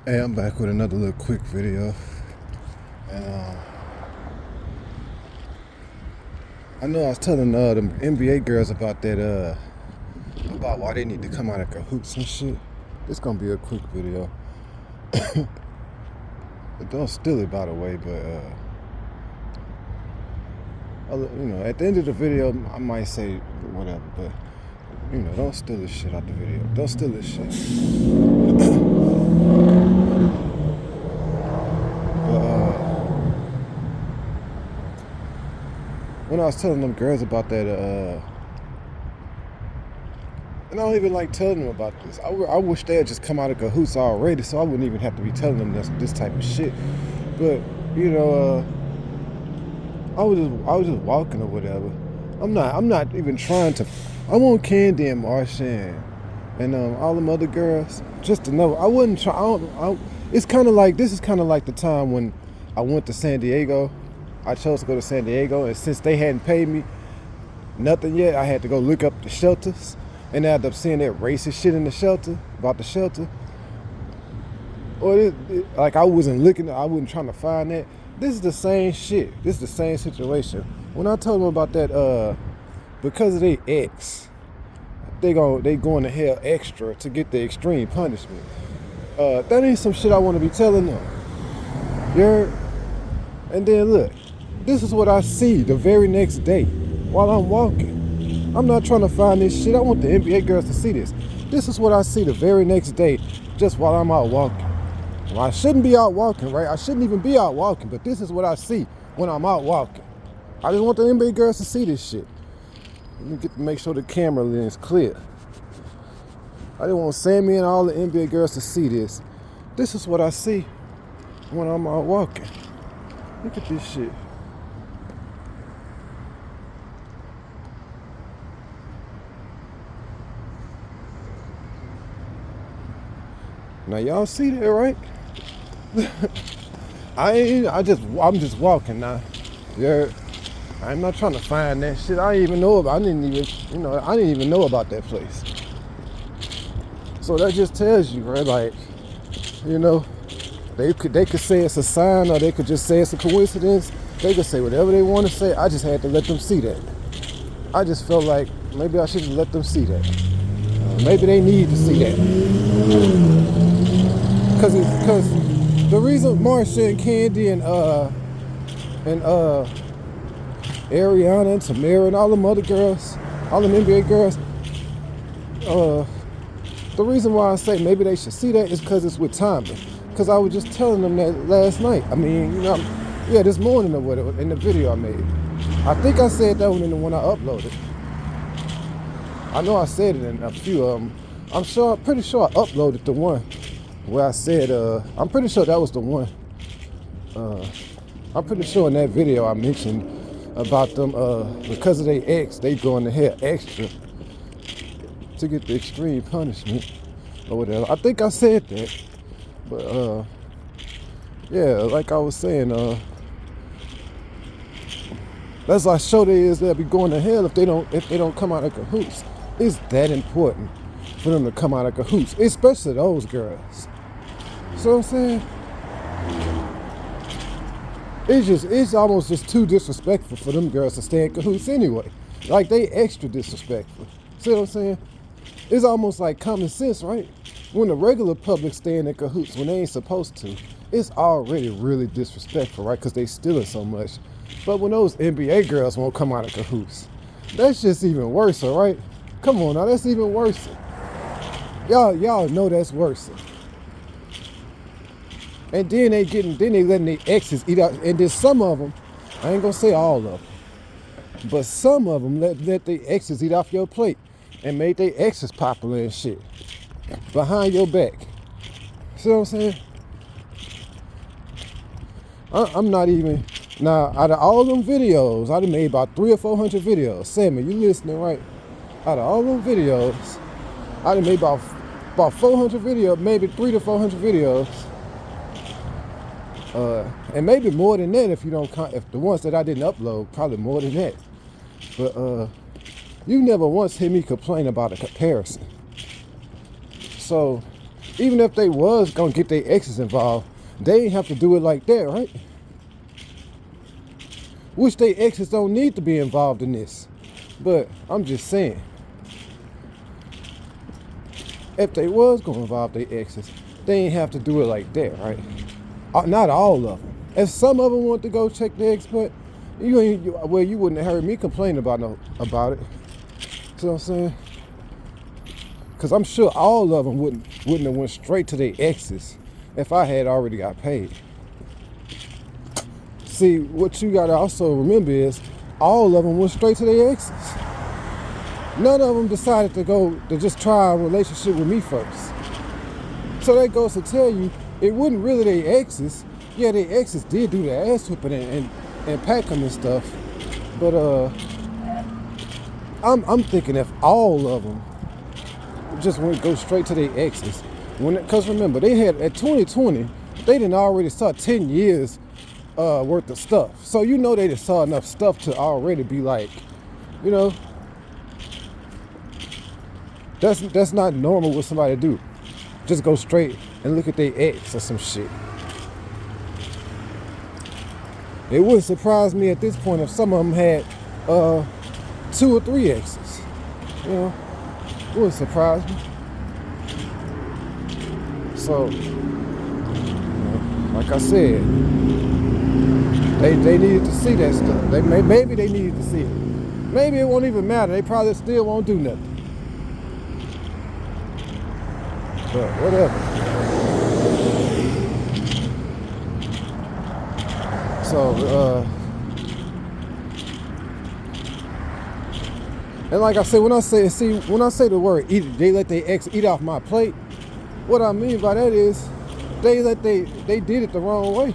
Hey, I'm back with another little quick video. And I know I was telling the NBA girls about that, about why they need to come out of cahoots and shit. This gonna be a quick video. But don't steal it, by the way. But at the end of the video, I might say whatever. But don't steal this shit out the video. Don't steal this shit. When I was telling them girls about that, and I don't even like telling them about this. I wish they had just come out of cahoots already, so I wouldn't even have to be telling them this type of shit. But I was just walking or whatever. I'm not even trying to. I want Candy and Marsha and all them other girls just to know. I wouldn't try. It's kind of like, this is kind of like the time when I went to San Diego. I chose to go to San Diego, and since they hadn't paid me nothing yet, I had to go look up the shelters, and I ended up seeing that racist shit in the shelter about the shelter. Or like I wasn't trying to find that. This is the same shit. This is the same situation. When I told them about that, because of their ex, they going to hell extra to get the extreme punishment. That ain't some shit I want to be telling them. And then look, this is what I see the very next day while I'm walking. I'm not trying to find this shit. I want the NBA girls to see this. This is what I see the very next day just while I'm out walking. Well, I shouldn't be out walking, right? I shouldn't even be out walking, but this is what I see when I'm out walking. I just want the NBA girls to see this shit. Let me make sure the camera lens clear. I just want Sammy and all the NBA girls to see this. This is what I see when I'm out walking. Look at this shit. Now y'all see that, right? I'm just walking now. Yeah. I'm not trying to find that shit. I didn't even know about that place. So that just tells you, right? Like, they could say it's a sign, or they could just say it's a coincidence. They could say whatever they want to say. I just had to let them see that. I just felt like maybe I should have let them see that. Maybe they need to see that. Because the reason Marsha and Candy and Ariana and Tamara and all them other girls, all them NBA girls, the reason why I say maybe they should see that is because it's with timing. Because I was just telling them that last night. I mean, this morning or whatever, in the video I made. I think I said that one in the one I uploaded. I know I said it in a few of them. I'm pretty sure I uploaded the one where I said, I'm pretty sure that was the one. I'm pretty sure in that video I mentioned about them, because of their ex, they going to hell extra to get the extreme punishment or whatever. I think I said that. But like I was saying, that's how sure they is they'll be going to hell if they don't come out of cahoots. It's that important for them to come out of cahoots, especially those girls. So I'm saying, it's almost just too disrespectful for them girls to stay in cahoots anyway. Like, they extra disrespectful. See what I'm saying? It's almost like common sense, right? When the regular public staying in cahoots when they ain't supposed to, it's already really disrespectful, right? Because they stealing so much. But when those NBA girls won't come out of cahoots, that's just even worse, all right? Come on now, that's even worse. Y'all know that's worse. And then they letting their exes eat out. And then some of them, I ain't gonna say all of them, but some of them let their exes eat off your plate and made their exes popular and shit behind your back. See what I'm saying? I'm not even, now out of all them videos, I done made about 300 or 400 videos. Sammy, you listening, right? Out of all them videos, I done made about 400 videos, maybe 300 to 400 videos. And maybe more than that if the ones that I didn't upload, probably more than that. But you never once hear me complain about a comparison. So even if they was gonna get their exes involved, they ain't have to do it like that, right? Which they exes don't need to be involved in this. But I'm just saying, if they was gonna involve their exes, they ain't have to do it like that, right? Not all of them. If some of them want to go check their ex, but you wouldn't have heard me complain about it. See what I'm saying? Because I'm sure all of them wouldn't have went straight to their exes if I had already got paid. See, what you gotta also remember is all of them went straight to their exes. None of them decided to just try a relationship with me first. So that goes to tell you, it wasn't really their exes. Yeah, their exes did do their ass whipping and pack them and stuff. But I'm thinking if all of them just went go straight to their exes, because remember they had at 2020 they didn't already saw 10 years worth of stuff. So you know they just saw enough stuff to already be like, you know, that's not normal what somebody do. Just go straight and look at their ex or some shit. It wouldn't surprise me at this point if some of them had 2 or 3 exes. You know, it wouldn't surprise me. So, like I said, they needed to see that stuff. Maybe they needed to see it. Maybe it won't even matter. They probably still won't do nothing. But whatever. So, and like I said, when I say the word eat, they let their ex eat off my plate. What I mean by that is, they did it the wrong way.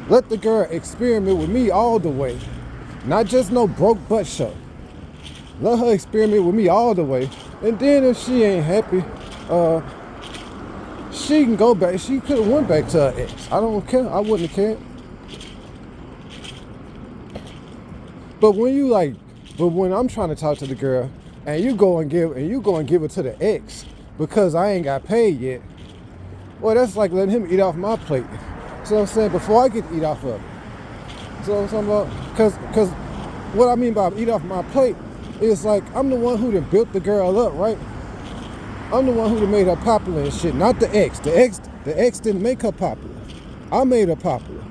Let the girl experiment with me all the way, not just no broke butt show. Let her experiment with me all the way, and then if she ain't happy, she can go back. She could have went back to her ex. I don't care. I wouldn't have cared. But when I'm trying to talk to the girl, and you go and give it to the ex because I ain't got paid yet, well, that's like letting him eat off my plate. So I'm saying, before I get to eat off of it. So I'm talking about, because what I mean by eat off my plate is like I'm the one who done built the girl up, right? I'm the one who done made her popular and shit, not the ex. The ex didn't make her popular. I made her popular.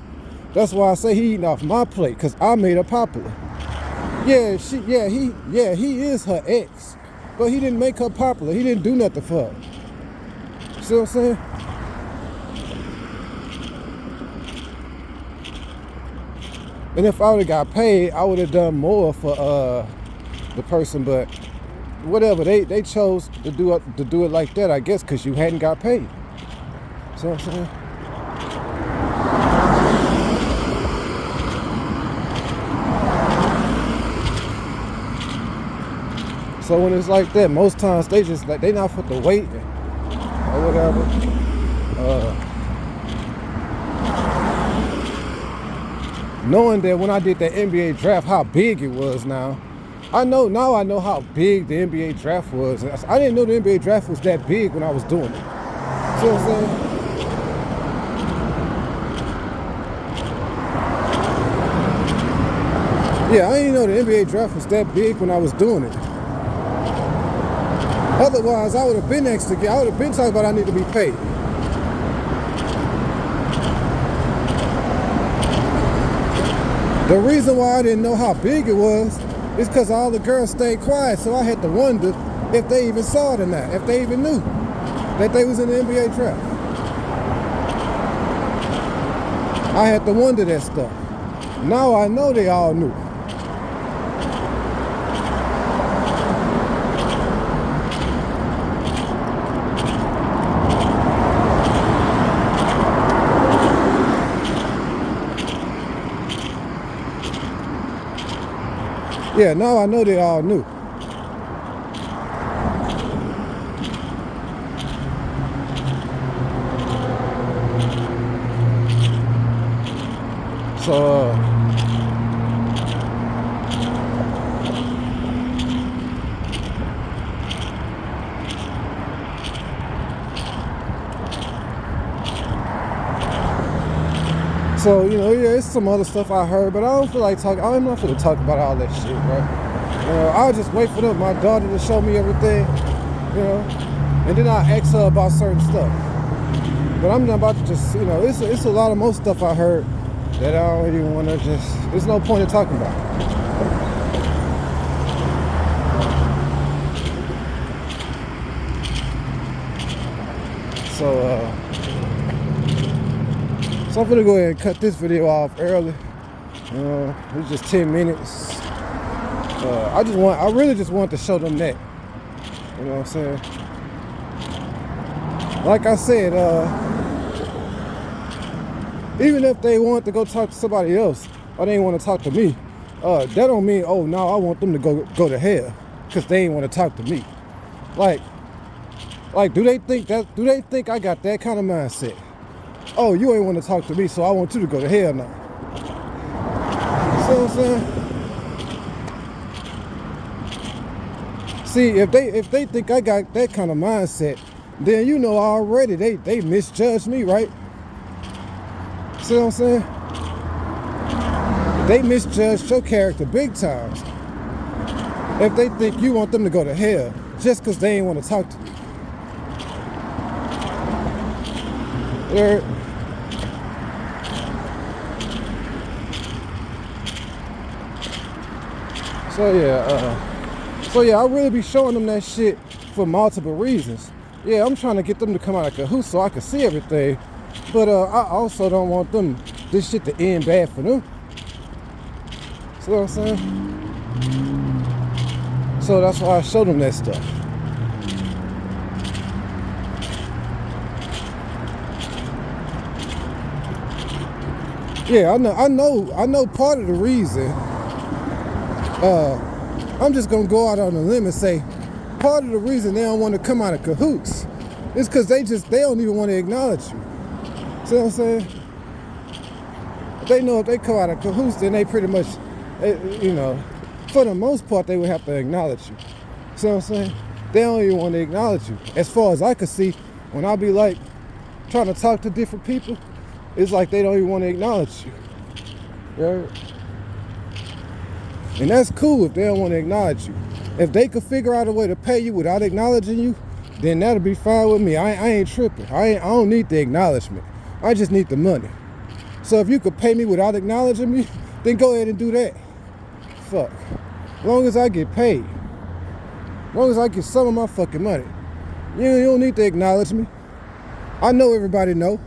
That's why I say he eating off my plate, because I made her popular. He is her ex, but he didn't make her popular. He didn't do nothing for her. See what I'm saying? And if I would have got paid, I would have done more for the person. But whatever, they chose to do it like that, I guess, because you hadn't got paid. See what I'm saying? So when it's like that, most times they just like, they not for the wait or whatever. Knowing that when I did that NBA draft, how big it was now. I know how big the NBA draft was. I didn't know the NBA draft was that big when I was doing it. See what I'm saying? Yeah, I didn't know the NBA draft was that big when I was doing it. Otherwise, I would have been I would have been talking about I need to be paid. The reason why I didn't know how big it was is because all the girls stayed quiet, so I had to wonder if they even saw it or not, if they even knew that they was in the NBA draft. I had to wonder that stuff. Now I know they all knew. Yeah, now I know they all knew. So, So, yeah, it's some other stuff I heard, but I don't feel like talking. I'm not gonna talk about all that shit, right? I'll just wait for my daughter to show me everything, and then I'll ask her about certain stuff. But I'm not about to just, it's a lot of most stuff I heard that I don't even want to there's no point in talking about. So I'm gonna go ahead and cut this video off early. It's just 10 minutes. I really just want to show them that. You know what I'm saying? Like I said, even if they want to go talk to somebody else or they ain't want to talk to me, that don't mean, oh, no, I want them to go to hell because they ain't want to talk to me. Like, do they think I got that kind of mindset? Oh, you ain't want to talk to me, so I want you to go to hell now. See what I'm saying? See, if they think I got that kind of mindset, then already they misjudged me, right? See what I'm saying? They misjudged your character big times. If they think you want them to go to hell just because they ain't want to talk to you. So yeah, I really be showing them that shit for multiple reasons. Yeah, I'm trying to get them to come out of cahoots so I can see everything. But I also don't want this shit to end bad for them. See what I'm saying? So that's why I show them that stuff. Yeah, I know part of the reason, I'm just gonna go out on a limb and say, part of the reason they don't want to come out of cahoots is because they don't even want to acknowledge you. See what I'm saying? They know if they come out of cahoots, then they pretty much, for the most part, they would have to acknowledge you. See what I'm saying? They don't even want to acknowledge you. As far as I can see, when I be like trying to talk to different people, it's like they don't even want to acknowledge you. Right? And that's cool if they don't want to acknowledge you. If they could figure out a way to pay you without acknowledging you, then that'll be fine with me. I ain't tripping. I don't need the acknowledgement. I just need the money. So if you could pay me without acknowledging me, then go ahead and do that. Fuck. As long as I get paid. As long as I get some of my fucking money. You don't need to acknowledge me. I know everybody know.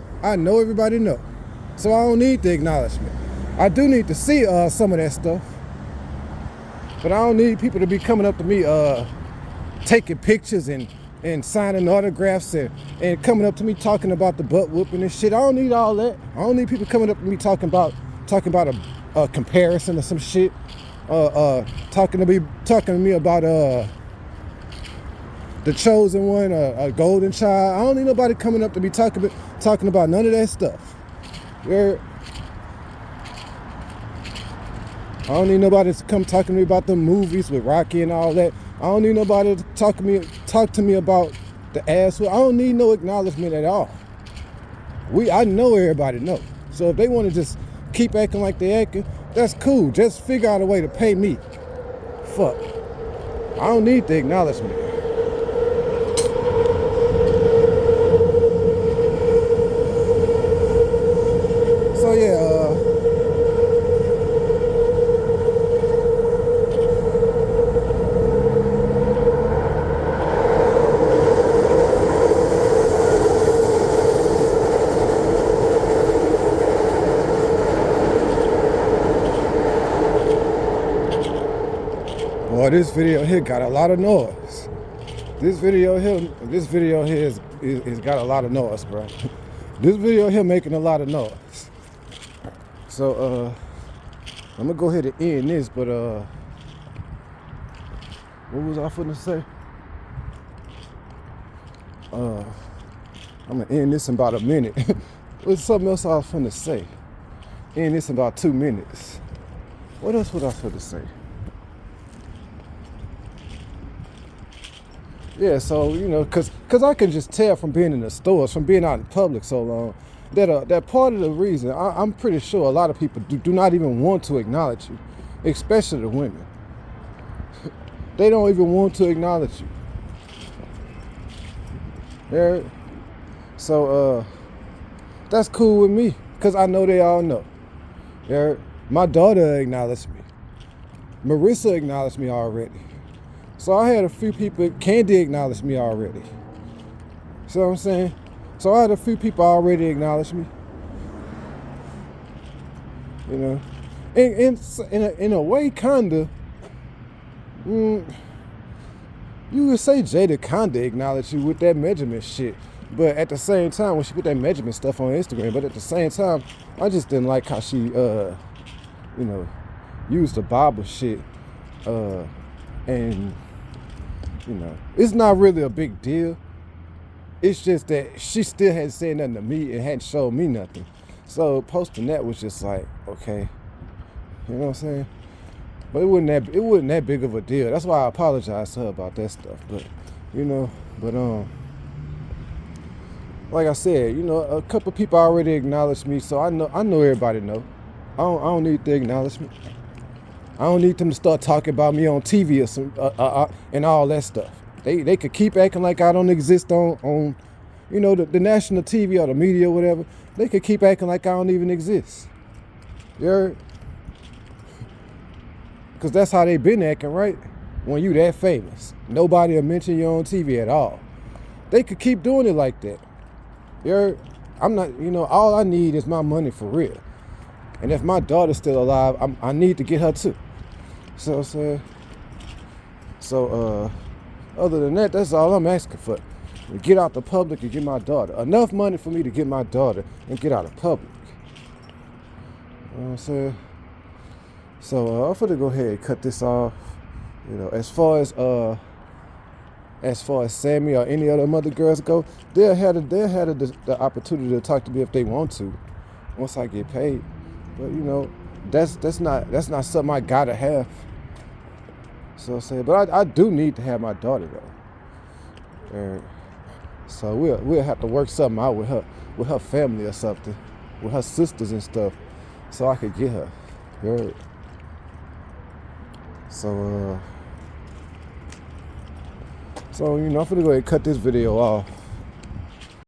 So I don't need the acknowledgement. I do need to see some of that stuff. But I don't need people to be coming up to me taking pictures and signing autographs and coming up to me talking about the butt whooping and shit. I don't need all that. I don't need people coming up to me talking about a comparison or some shit. Talking to me about the chosen one, a golden child. I don't need nobody coming up to me talking about none of that stuff. I don't need nobody to come talking to me about the movies with Rocky and all that. I don't need nobody to talk to me about the ass. I don't need no acknowledgement at all. I know everybody know. So if they want to just keep acting like they acting, that's cool. Just figure out a way to pay me. Fuck. I don't need the acknowledgement. So yeah, boy, this video here got a lot of noise. This video here is got a lot of noise, bro. This video here making a lot of noise. So I'm gonna go ahead and end this, but what was I finna say? I'm gonna end this in about a minute. What's something else I was finna say? End this in about 2 minutes. What else was I finna say? Yeah, so, cause I can just tell from being in the stores, from being out in public so long, that part of the reason I'm pretty sure a lot of people do not even want to acknowledge you, especially the women. They don't even want to acknowledge you. Yeah. So that's cool with me, because I know they all know. Yeah. My daughter acknowledged me. Marissa acknowledged me already. So I had a few people. Candy acknowledged me already. See what I'm saying? So I had a few people already acknowledge me. You know, in a way, kinda. You would say Jada kinda acknowledged you with that measurement shit, but at the same time, when she put that measurement stuff on Instagram, but at the same time, I just didn't like how she, used the Bible shit, and it's not really a big deal. It's just that she still hadn't said nothing to me and hadn't showed me nothing. So posting that was just like, okay, you know what I'm saying? But it wasn't that big of a deal. That's why I apologized to her about that stuff. But like I said, a couple people already acknowledged me, so I know everybody know. I don't need the acknowledgement. I don't need them to start talking about me on TV or some and all that stuff. They could keep acting like I don't exist on the national TV or the media or whatever. They could keep acting like I don't even exist. You heard? Because that's how they been acting, right? When you that famous. Nobody will mention you on TV at all. They could keep doing it like that. You heard? I'm not, all I need is my money for real. And if my daughter's still alive, I need to get her too. So other than that, that's all I'm asking for. To get out the public and get my daughter. Enough money for me to get my daughter and get out of public. You know what I'm saying? So I'm gonna go ahead and cut this off. As far as Sammy or any other other girls go, they'll have the opportunity to talk to me if they want to, once I get paid. But that's not something I gotta have. So but I do need to have my daughter though. So we'll have to work something out with her family or something, with her sisters and stuff, so I could get her. Right. So I'm gonna go ahead and cut this video off.